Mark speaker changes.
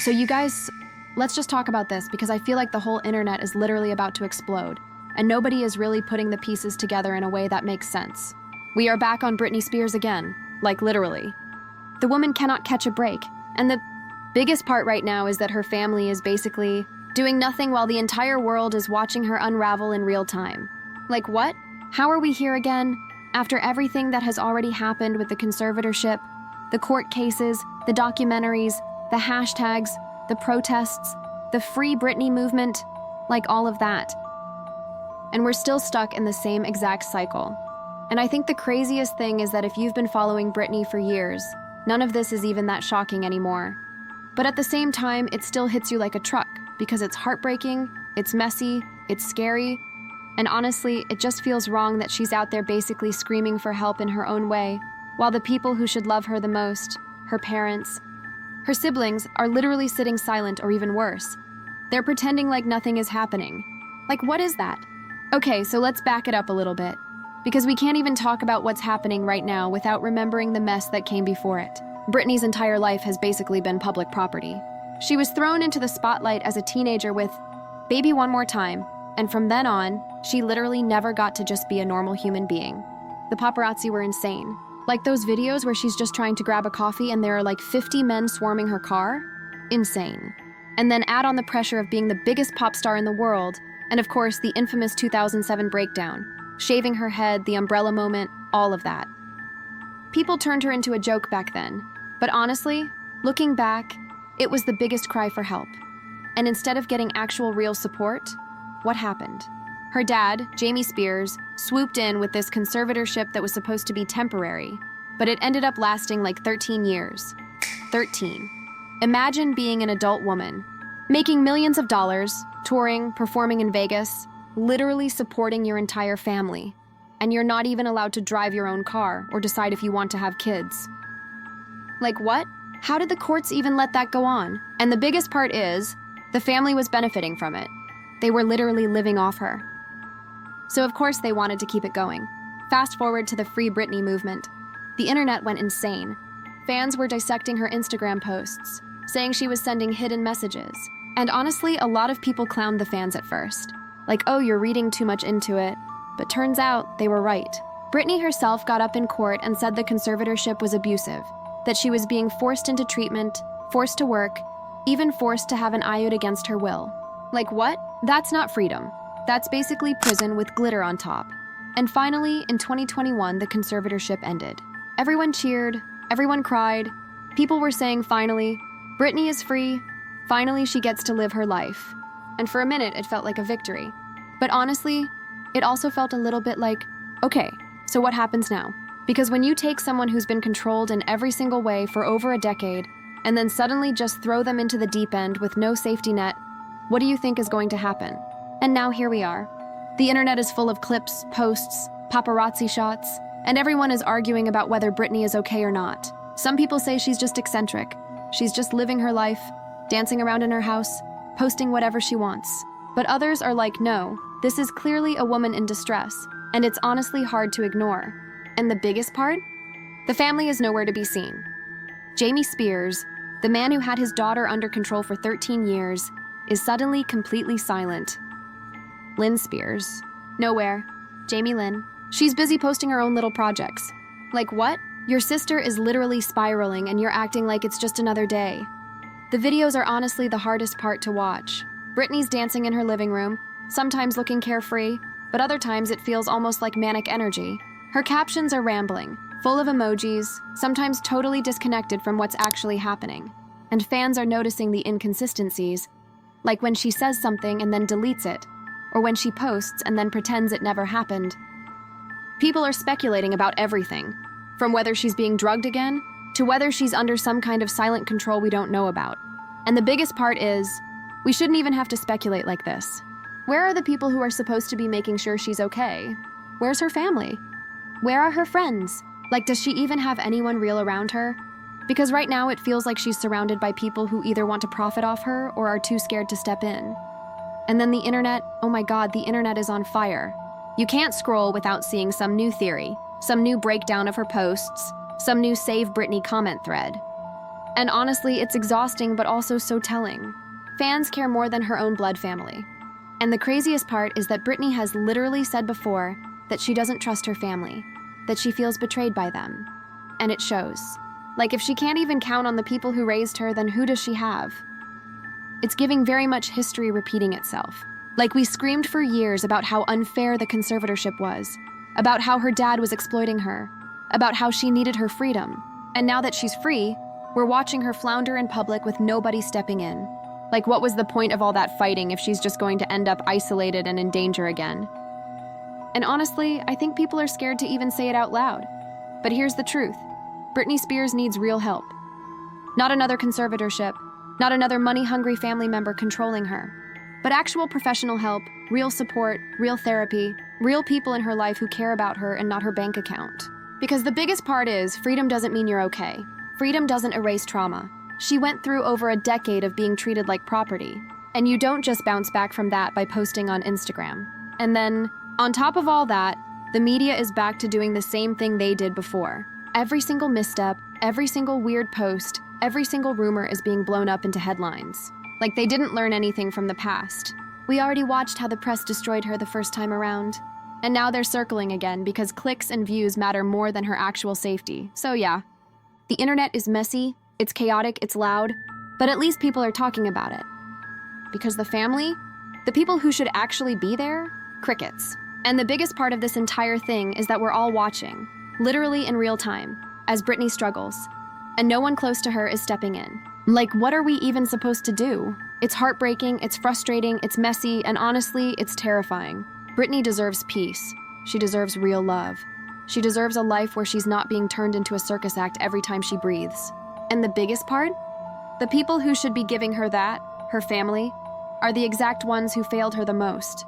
Speaker 1: So you guys, let's just talk about this because I feel like the whole internet is literally about to explode, and nobody is really putting the pieces together in a way that makes sense. We are back on Britney Spears again, like literally. The woman cannot catch a break, and the biggest part right now is that her family is basically doing nothing while the entire world is watching her unravel in real time. Like what? How are we here again? After everything that has already happened with the conservatorship, the court cases, the documentaries, the hashtags, the protests, the Free Britney movement, like all of that. And we're still stuck in the same exact cycle. And I think the craziest thing is that if you've been following Britney for years, none of this is even that shocking anymore. But at the same time, it still hits you like a truck because it's heartbreaking, it's messy, it's scary, and honestly, it just feels wrong that she's out there basically screaming for help in her own way, while the people who should love her the most, her parents, her siblings, are literally sitting silent or even worse. They're pretending like nothing is happening. Like, what is that? Okay, so let's back it up a little bit, because we can't even talk about what's happening right now without remembering the mess that came before it. Britney's entire life has basically been public property. She was thrown into the spotlight as a teenager with Baby One More Time, and from then on, she literally never got to just be a normal human being. The paparazzi were insane. Like those videos where she's just trying to grab a coffee and there are like 50 men swarming her car? Insane. And then add on the pressure of being the biggest pop star in the world, and of course the infamous 2007 breakdown, shaving her head, the umbrella moment, all of that. People turned her into a joke back then, but honestly, looking back, it was the biggest cry for help. And instead of getting actual real support, what happened? Her dad, Jamie Spears, swooped in with this conservatorship that was supposed to be temporary, but it ended up lasting like 13 years. 13. Imagine being an adult woman, making millions of dollars, touring, performing in Vegas, literally supporting your entire family, and you're not even allowed to drive your own car or decide if you want to have kids. Like what? How did the courts even let that go on? And the biggest part is, the family was benefiting from it. They were literally living off her. So of course they wanted to keep it going. Fast forward to the Free Britney movement. The internet went insane. Fans were dissecting her Instagram posts, saying she was sending hidden messages. And honestly, a lot of people clowned the fans at first. Like, oh, you're reading too much into it. But turns out they were right. Britney herself got up in court and said the conservatorship was abusive, that she was being forced into treatment, forced to work, even forced to have an IUD against her will. Like what? That's not freedom. That's basically prison with glitter on top. And finally, in 2021, the conservatorship ended. Everyone cheered, everyone cried. People were saying finally, Britney is free, finally she gets to live her life. And for a minute, it felt like a victory. But honestly, it also felt a little bit like, okay, so what happens now? Because when you take someone who's been controlled in every single way for over a decade, and then suddenly just throw them into the deep end with no safety net, what do you think is going to happen? And now here we are. The internet is full of clips, posts, paparazzi shots, and everyone is arguing about whether Britney is okay or not. Some people say she's just eccentric. She's just living her life, dancing around in her house, posting whatever she wants. But others are like, no, this is clearly a woman in distress, and it's honestly hard to ignore. And the biggest part? The family is nowhere to be seen. Jamie Spears, the man who had his daughter under control for 13 years, is suddenly completely silent. Lynn Spears, nowhere. Jamie Lynn, she's busy posting her own little projects. Like what? Your sister is literally spiraling and you're acting like it's just another day. The videos are honestly the hardest part to watch. Britney's dancing in her living room, sometimes looking carefree, but other times it feels almost like manic energy. Her captions are rambling, full of emojis, sometimes totally disconnected from what's actually happening. And fans are noticing the inconsistencies, like when she says something and then deletes it, or when she posts and then pretends it never happened. People are speculating about everything, from whether she's being drugged again, to whether she's under some kind of silent control we don't know about. And the biggest part is, we shouldn't even have to speculate like this. Where are the people who are supposed to be making sure she's okay? Where's her family? Where are her friends? Like, does she even have anyone real around her? Because right now it feels like she's surrounded by people who either want to profit off her or are too scared to step in. And then the internet, oh my God, the internet is on fire. You can't scroll without seeing some new theory, some new breakdown of her posts, some new Save Britney comment thread. And honestly, it's exhausting but also so telling. Fans care more than her own blood family. And the craziest part is that Britney has literally said before that she doesn't trust her family, that she feels betrayed by them. And it shows. Like, if she can't even count on the people who raised her, then who does she have? It's giving very much history repeating itself. Like, we screamed for years about how unfair the conservatorship was, about how her dad was exploiting her, about how she needed her freedom. And now that she's free, we're watching her flounder in public with nobody stepping in. Like, what was the point of all that fighting if she's just going to end up isolated and in danger again? And honestly, I think people are scared to even say it out loud. But here's the truth. Britney Spears needs real help. Not another conservatorship, not another money-hungry family member controlling her, but actual professional help, real support, real therapy, real people in her life who care about her and not her bank account. Because the biggest part is, freedom doesn't mean you're okay. Freedom doesn't erase trauma. She went through over a decade of being treated like property. And you don't just bounce back from that by posting on Instagram. And then, on top of all that, the media is back to doing the same thing they did before. Every single misstep, every single weird post, every single rumor is being blown up into headlines. Like they didn't learn anything from the past. We already watched how the press destroyed her the first time around. And now they're circling again because clicks and views matter more than her actual safety. So yeah, the internet is messy, it's chaotic, it's loud, but at least people are talking about it. Because the family, the people who should actually be there, crickets. And the biggest part of this entire thing is that we're all watching, literally in real time, as Britney struggles. And no one close to her is stepping in. Like, what are we even supposed to do? It's heartbreaking, it's frustrating, it's messy, and honestly, it's terrifying. Britney deserves peace. She deserves real love. She deserves a life where she's not being turned into a circus act every time she breathes. And the biggest part? The people who should be giving her that, her family, are the exact ones who failed her the most.